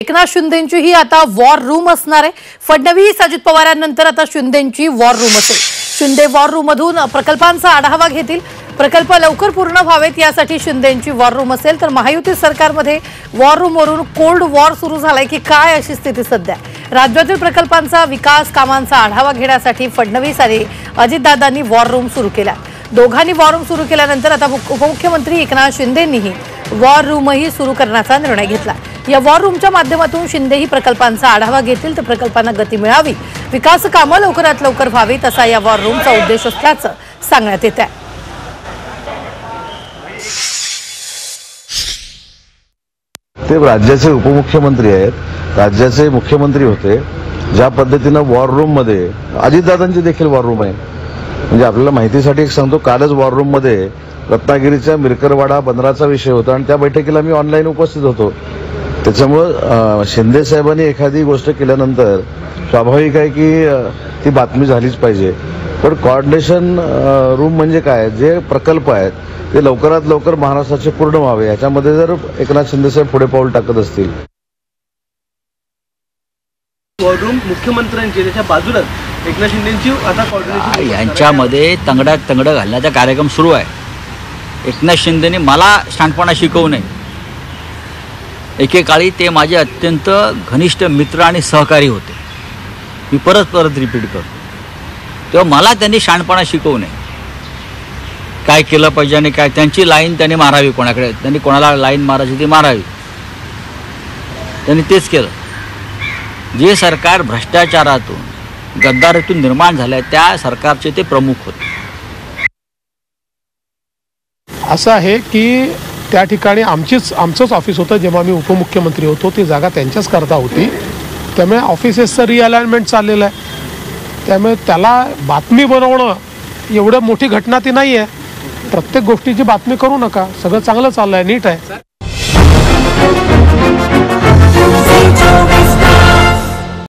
एकनाथ शिंदेंची आता war room असणार आहे। फडणवीस अजित पवारांनंतर आता शिंदेंची वॉर रूम असेल। शिंदे वॉर रूम मधून प्रकल्पांचा आढावा घेतील। प्रकल्प लवकर पूर्ण व्हावेत यासाठी शिंदेंची वॉर रूम असेल। तर महायुती सरकारमध्ये वॉर रूम वरून कोल्ड वॉर सुरू झालाय की काय अशी स्थिती सध्या। राज्यातील प्रकल्पांचा विकास कामांचा आढावा घेण्यासाठी फडणवीस आणि अजितदादांनी वॉर रूम सुरू केला। दोघांनी वॉर रूम सुरू केल्यानंतर आता उपमुख्यमंत्री एकनाथ शिंदेंनीही वॉर रूमही सुरू करण्याचा निर्णय घेतला। या वॉर रूमच्या माध्यमातून शिंदेही प्रकल्पांचा आढावा घेतील। तर प्रकल्पांना गती मिळावी, विकास कामे लवकरात लवकर व्हावीत असा या वॉर रूमचा उद्देश असल्याचं सांगण्यात येत आहे। ते राज्याचे उपमुख्यमंत्री आहेत, राज्याचे मुख्यमंत्री होते। ज्या पद्धतीने वॉर रूम मध्ये अजितदादांची देखील वॉर रूम आहे, म्हणजे आपल्याला माहितीसाठी एक सांगतो, कालच वॉर रूम मध्ये रत्नागिरीच्या मिरकरवाडा बंदराचा विषय होता आणि त्या बैठकीला मी ऑनलाईन उपस्थित होतो। त्याच्यामुळे शिंदे साहेबांनी एखादी गोष्ट केल्यानंतर स्वाभाविक आहे की ती बातमी झालीच पाहिजे। पण कोऑर्डिनेशन रूम म्हणजे काय, जे प्रकल्प आहेत ते लवकरात लवकर महाराष्ट्राचे पूर्ण व्हावे याच्यामध्ये जर एकनाथ शिंदे साहेब पुढे पाऊल टाकत असतील। वॉर रूम मुख्यमंत्र्यांची त्याच्या बाजूलाच एकनाथ शिंदेंची आता कोऑर्डिनेशन यांच्यामध्ये तंगड्यात तंगड घालण्याचा कार्यक्रम सुरू आहे। एकनाथ शिंदेने मला शहाणपणा शिकवू नये। एकेकाळी ते माझे अत्यंत घनिष्ठ मित्र आणि सहकारी होते। मी परत रिपीट करतो, तेव्हा मला त्यांनी शहाणपणा शिकवू नये। काय केलं पाहिजे आणि काय, त्यांची लाईन त्यांनी मारावी, कोणाकडे त्यांनी कोणाला लाईन मारायची ती मारावी, त्यांनी तेच केलं। जे सरकार भ्रष्टाचारातून गद्दारीतून निर्माण झालंय त्या सरकारचे ते प्रमुख होते। असं आहे की त्या ठिकाणी आमचंच ऑफिस होतं जेव्हा मी उपमुख्यमंत्री होतो। ती जागा त्यांच्याच करता होती, त्यामुळे ऑफिसेसचं रिअलाइनमेंट चाललेलं आहे। त्यामुळे त्याला बातमी बनवणं एवढं मोठी घटना ती नाही आहे। प्रत्येक गोष्टीची बातमी करू नका, सगळं चांगलं चाललंय, नीट आहे।